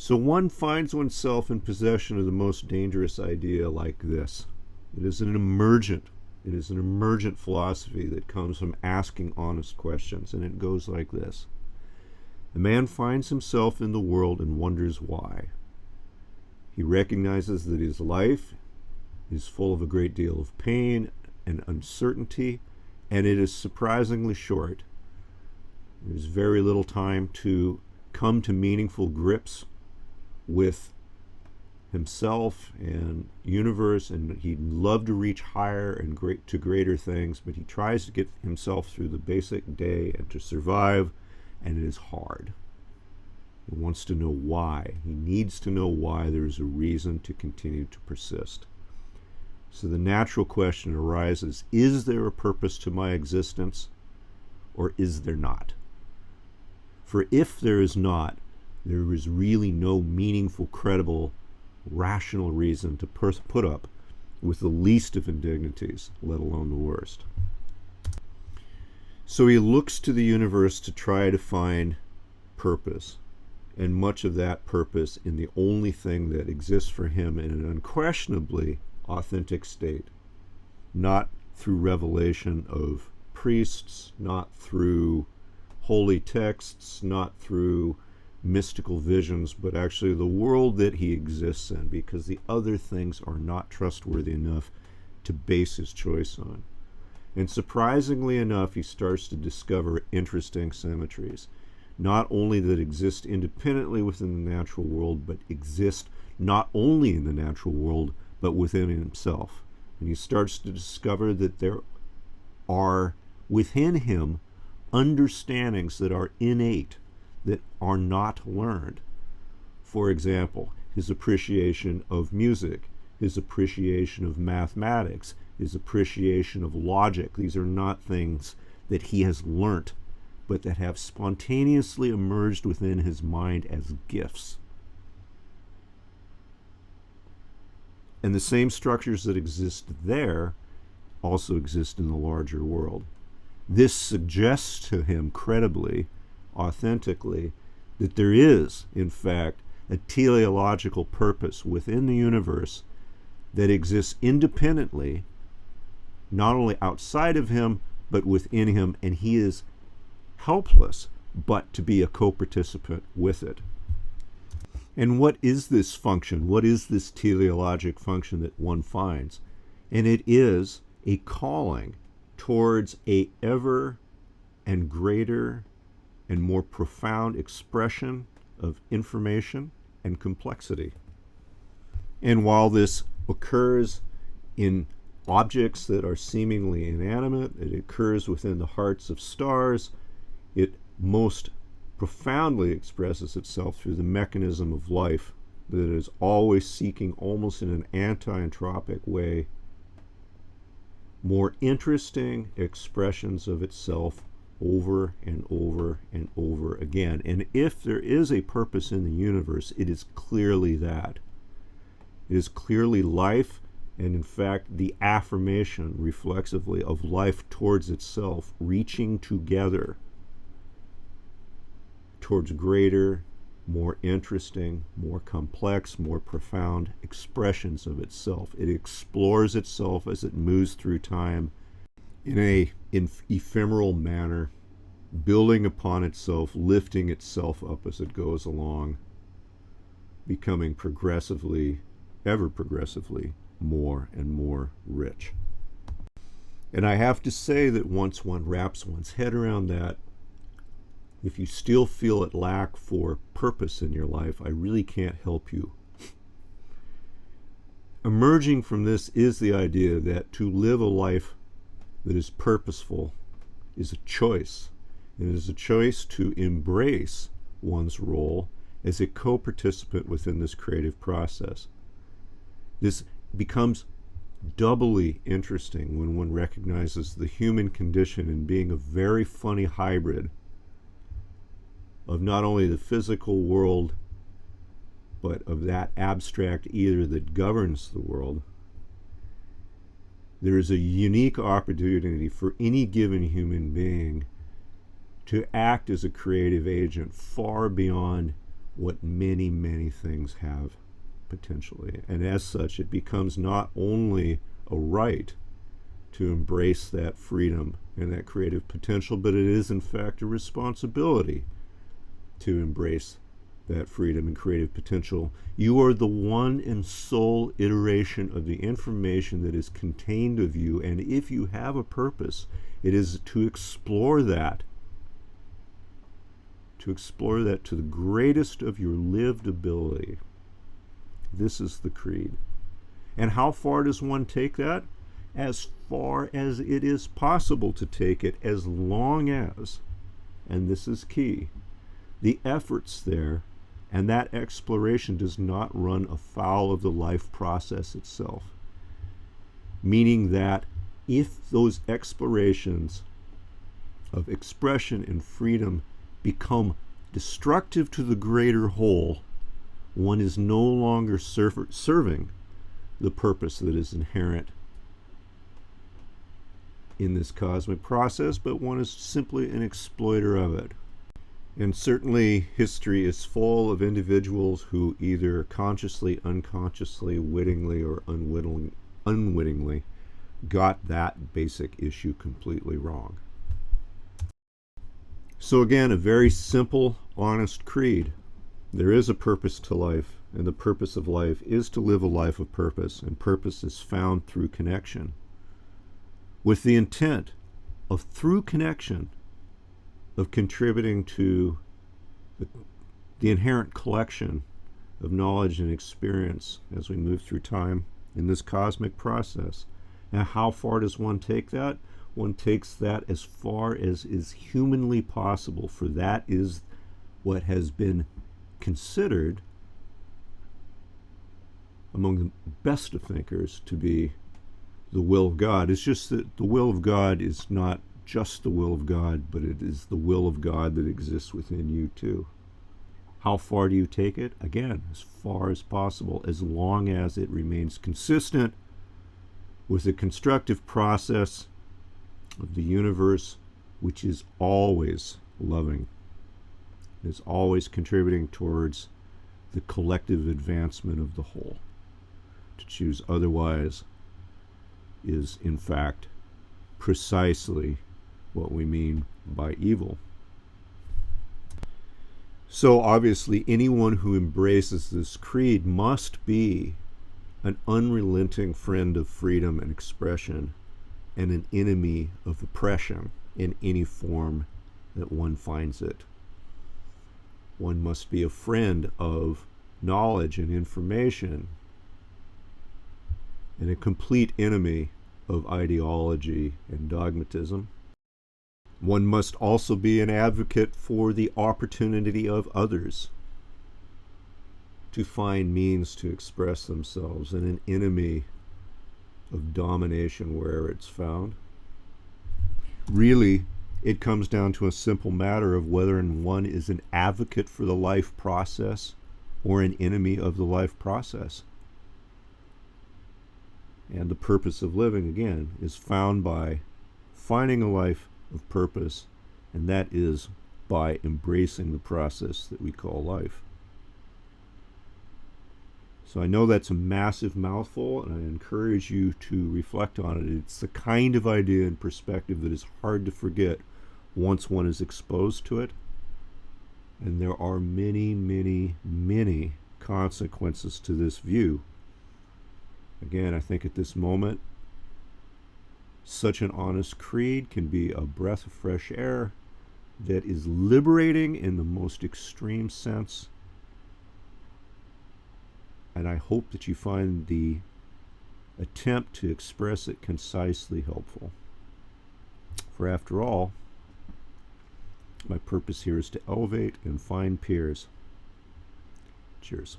So one finds oneself in possession of the most dangerous idea like this. It is an emergent philosophy that comes from asking honest questions, and it goes like this. A man finds himself in the world and wonders why. He recognizes that his life is full of a great deal of pain and uncertainty, and it is surprisingly short. There's very little time to come to meaningful grips with himself and universe, and he'd love to reach higher and to greater things, but he tries to get himself through the basic day and to survive, and it is hard. He wants to know why. He needs to know why there is a reason to continue to persist. So the natural question arises, is there a purpose to my existence, or is there not? For if there is not, there is really no meaningful, credible, rational reason to put up with the least of indignities, let alone the worst. So he looks to the universe to try to find purpose, and much of that purpose in the only thing that exists for him in an unquestionably authentic state, not through revelation of priests, not through holy texts, not through mystical visions, but actually the world that he exists in, because the other things are not trustworthy enough to base his choice on. And surprisingly enough, he starts to discover interesting symmetries, not only that exist independently within the natural world, but exist not only in the natural world, but within himself. And he starts to discover that there are within him understandings that are innate, that are not learned. For example, his appreciation of music, his appreciation of mathematics, his appreciation of logic. These are not things that he has learnt, but that have spontaneously emerged within his mind as gifts. And the same structures that exist there also exist in the larger world. This suggests to him credibly, authentically, that there is, in fact, a teleological purpose within the universe that exists independently, not only outside of him, but within him, and he is helpless but to be a co-participant with it. And what is this function? What is this teleologic function that one finds? And it is a calling towards a ever and greater and more profound expression of information and complexity. And while this occurs in objects that are seemingly inanimate, it occurs within the hearts of stars, it most profoundly expresses itself through the mechanism of life that is always seeking, almost in an anti-entropic way, more interesting expressions of itself over and over and over again. And if there is a purpose in the universe, it is clearly that. It is clearly life, and in fact the affirmation reflexively of life towards itself, reaching together towards greater, more interesting, more complex, more profound expressions of itself. It explores itself as it moves through time in a ephemeral manner, building upon itself, lifting itself up as it goes along, becoming progressively, ever progressively, more and more rich. And I have to say that once one wraps one's head around that, if you still feel a lack for purpose in your life, I really can't help you. Emerging from this is the idea that to live a life that is purposeful is a choice. It is a choice to embrace one's role as a co-participant within this creative process. This becomes doubly interesting when one recognizes the human condition in being a very funny hybrid of not only the physical world, but of that abstract ether that governs the world. There is a unique opportunity for any given human being to act as a creative agent far beyond what many, many things have potentially. And as such, it becomes not only a right to embrace that freedom and that creative potential, but it is in fact a responsibility to embrace that freedom and creative potential. You are the one and sole iteration of the information that is contained of you, and if you have a purpose, it is to explore that to the greatest of your lived ability. This is the creed. And how far does one take that? As far as it is possible to take it, as long as, and this is key, the efforts there and that exploration does not run afoul of the life process itself. Meaning that if those explorations of expression and freedom become destructive to the greater whole, one is no longer serving the purpose that is inherent in this cosmic process, but one is simply an exploiter of it. And certainly history is full of individuals who either consciously, unconsciously, wittingly, or unwittingly got that basic issue completely wrong. So again, a very simple, honest creed. There is a purpose to life, and the purpose of life is to live a life of purpose, and purpose is found through connection, with the intent of, through connection, of contributing to the inherent collection of knowledge and experience as we move through time in this cosmic process. Now, how far does one take that? One takes that as far as is humanly possible, for that is what has been considered among the best of thinkers to be the will of God. It's just that the will of God is not just the will of God, but it is the will of God that exists within you too. How far do you take it? Again, as far as possible, as long as it remains consistent with the constructive process of the universe, which is always loving, is always contributing towards the collective advancement of the whole. To choose otherwise is, in fact, precisely what we mean by evil. So obviously anyone who embraces this creed must be an unrelenting friend of freedom and expression, and an enemy of oppression in any form that one finds it. One must be a friend of knowledge and information, and a complete enemy of ideology and dogmatism. One must also be an advocate for the opportunity of others to find means to express themselves, and an enemy of domination wherever it's found. Really, it comes down to a simple matter of whether one is an advocate for the life process or an enemy of the life process. And the purpose of living, again, is found by finding a life of purpose, and that is by embracing the process that we call life. So I know that's a massive mouthful, and I encourage you to reflect on it. It's the kind of idea and perspective that is hard to forget once one is exposed to it. And there are many, many, many consequences to this view. Again, I think at this moment, such an honest creed can be a breath of fresh air that is liberating in the most extreme sense. And I hope that you find the attempt to express it concisely helpful. For after all, my purpose here is to elevate and find peers. Cheers.